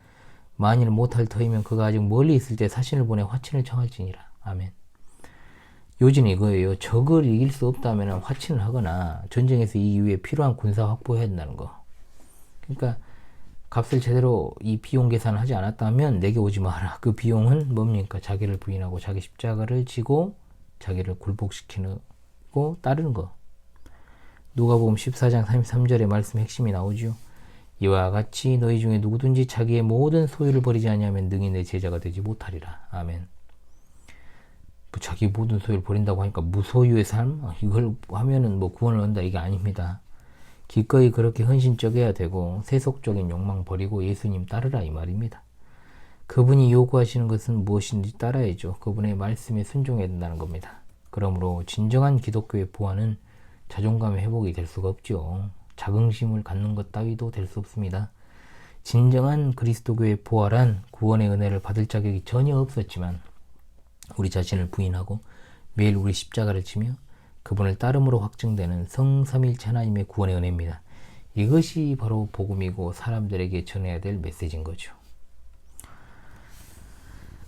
만일 못할 터이면 그가 아직 멀리 있을 때 사신을 보내 화친을 청할지니라. 아멘. 요지는 이거예요. 적을 이길 수 없다면 화친을 하거나 전쟁에서 이기기 위해 필요한 군사 확보해야 된다는 거. 그러니까 값을 제대로 이 비용 계산을 하지 않았다면 내게 오지 마라. 그 비용은 뭡니까? 자기를 부인하고 자기 십자가를 지고 자기를 굴복시키고 따르는 거. 누가복음 14장 33절의 말씀 핵심이 나오죠. 이와 같이 너희 중에 누구든지 자기의 모든 소유를 버리지 아니하면 능히 내 제자가 되지 못하리라. 아멘. 뭐 자기 모든 소유를 버린다고 하니까 무소유의 삶? 이걸 하면은 뭐 구원을 얻는다 이게 아닙니다. 기꺼이 그렇게 헌신적이어야 되고 세속적인 욕망 버리고 예수님 따르라 이 말입니다. 그분이 요구하시는 것은 무엇인지 따라야죠. 그분의 말씀에 순종해야 된다는 겁니다. 그러므로 진정한 기독교의 부활은 자존감의 회복이 될 수가 없죠. 자긍심을 갖는 것 따위도 될 수 없습니다. 진정한 그리스도교의 부활한 구원의 은혜를 받을 자격이 전혀 없었지만 우리 자신을 부인하고 매일 우리 십자가를 지며 그분을 따름으로 확증되는 성삼일체 하나님의 구원의 은혜입니다. 이것이 바로 복음이고 사람들에게 전해야 될 메시지인 거죠.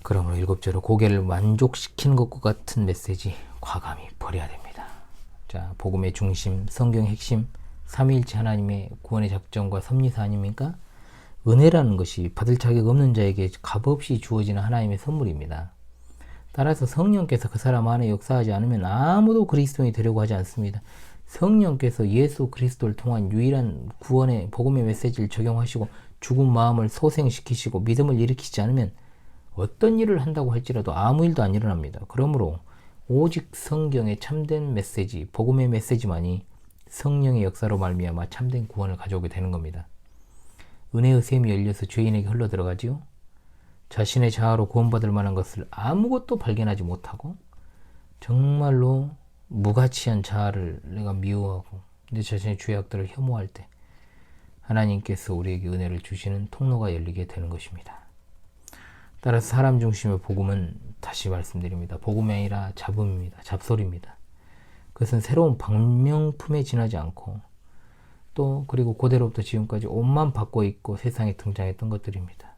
그러므로 7절로 고개를 만족시키는 것과 같은 메시지 과감히 버려야 됩니다. 자, 복음의 중심, 성경의 핵심, 삼위일체 하나님의 구원의 작정과 섭리사 아닙니까? 은혜라는 것이 받을 자격 없는 자에게 값없이 주어지는 하나님의 선물입니다. 따라서 성령께서 그 사람 안에 역사하지 않으면 아무도 그리스도인이 되려고 하지 않습니다. 성령께서 예수 그리스도를 통한 유일한 구원의 복음의 메시지를 적용하시고 죽은 마음을 소생시키시고 믿음을 일으키지 않으면 어떤 일을 한다고 할지라도 아무 일도 안 일어납니다. 그러므로 오직 성경의 참된 메시지, 복음의 메시지만이 성령의 역사로 말미암아 참된 구원을 가져오게 되는 겁니다. 은혜의 샘이 열려서 죄인에게 흘러들어가지요. 자신의 자아로 구원받을 만한 것을 아무것도 발견하지 못하고 정말로 무가치한 자아를 내가 미워하고 내 자신의 죄악들을 혐오할 때 하나님께서 우리에게 은혜를 주시는 통로가 열리게 되는 것입니다. 따라서 사람 중심의 복음은 다시 말씀드립니다. 복음이 아니라 잡음입니다. 잡소리입니다. 그것은 새로운 방명품에 지나지 않고 또 그리고 고대로부터 지금까지 옷만 받고 있고 세상에 등장했던 것들입니다.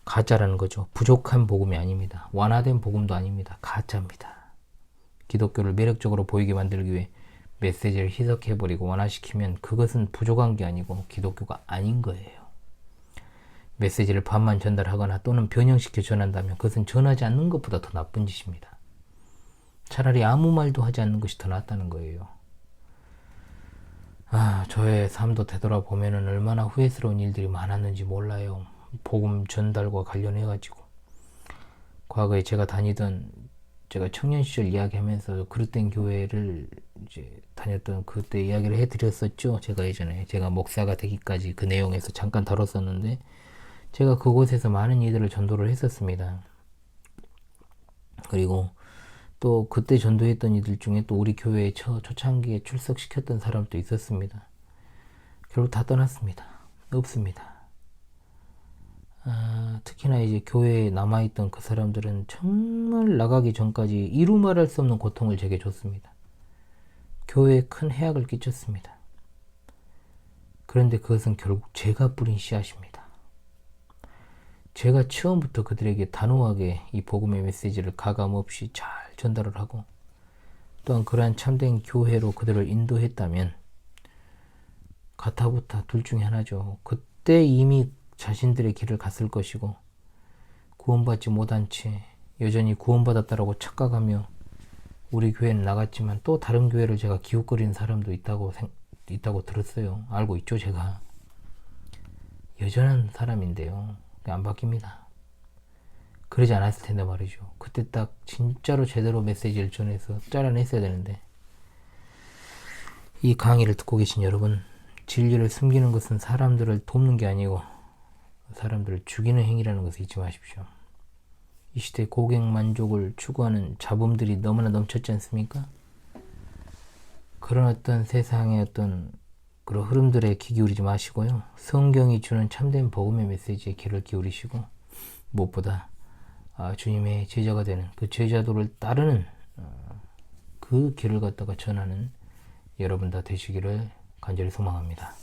가짜라는 거죠. 부족한 복음이 아닙니다. 완화된 복음도 아닙니다. 가짜입니다. 기독교를 매력적으로 보이게 만들기 위해 메시지를 희석해버리고 완화시키면 그것은 부족한 게 아니고 기독교가 아닌 거예요. 메시지를 반만 전달하거나 또는 변형시켜 전한다면 그것은 전하지 않는 것보다 더 나쁜 짓입니다. 차라리 아무 말도 하지 않는 것이 더 낫다는 거예요. 저의 삶도 되돌아보면 얼마나 후회스러운 일들이 많았는지 몰라요. 복음 전달과 관련해가지고 과거에 제가 청년 시절 이야기하면서 그릇된 교회를 이제 다녔던 그때 이야기를 해드렸었죠. 제가 예전에 제가 목사가 되기까지 그 내용에서 잠깐 다뤘었는데 제가 그곳에서 많은 이들을 전도를 했었습니다. 그리고 또 그때 전도했던 이들 중에 또 우리 교회에 초창기에 출석시켰던 사람도 있었습니다. 결국 다 떠났습니다. 없습니다. 특히나 이제 교회에 남아있던 그 사람들은 정말 나가기 전까지 이루 말할 수 없는 고통을 제게 줬습니다. 교회에 큰 해악을 끼쳤습니다. 그런데 그것은 결국 제가 뿌린 씨앗입니다. 제가 처음부터 그들에게 단호하게 이 복음의 메시지를 가감없이 잘 전달을 하고 또한 그러한 참된 교회로 그들을 인도했다면 가타부타 둘 중에 하나죠. 그때 이미 자신들의 길을 갔을 것이고 구원받지 못한 채 여전히 구원받았다라고 착각하며 우리 교회는 나갔지만 또 다른 교회를 제가 기웃거리는 사람도 있다고 들었어요. 알고 있죠, 제가. 여전한 사람인데요. 안 바뀝니다. 그러지 않았을 텐데 말이죠. 그때 딱 진짜로 제대로 메시지를 전해서 잘라냈어야 되는데 이 강의를 듣고 계신 여러분, 진리를 숨기는 것은 사람들을 돕는 게 아니고 사람들을 죽이는 행위라는 것을 잊지 마십시오. 이 시대 고객 만족을 추구하는 잡음들이 너무나 넘쳤지 않습니까? 그런 어떤 세상의 어떤 그런 흐름들에 귀 기울이지 마시고요. 성경이 주는 참된 복음의 메시지에 귀를 기울이시고 무엇보다 주님의 제자가 되는 그 제자도를 따르는 그 길을 갖다가 전하는 여러분 다 되시기를 간절히 소망합니다.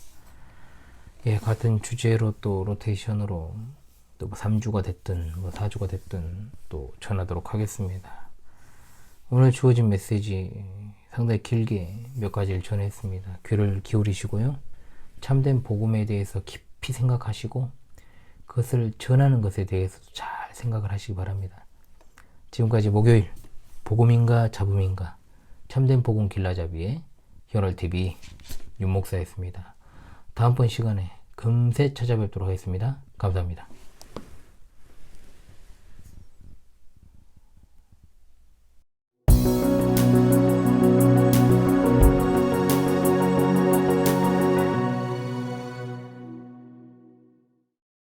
같은 주제로 또 로테이션으로 또 3주가 됐든 4주가 됐든 또 전하도록 하겠습니다. 오늘 주어진 메시지 상당히 길게 몇 가지를 전했습니다. 귀를 기울이시고요. 참된 복음에 대해서 깊이 생각하시고 그것을 전하는 것에 대해서도 잘 생각을 하시기 바랍니다. 지금까지 목요일 복음인가 잡음인가 참된 복음 길라잡이의 현월TV 윤목사였습니다. 다음번 시간에 금세 찾아뵙도록 하겠습니다. 감사합니다.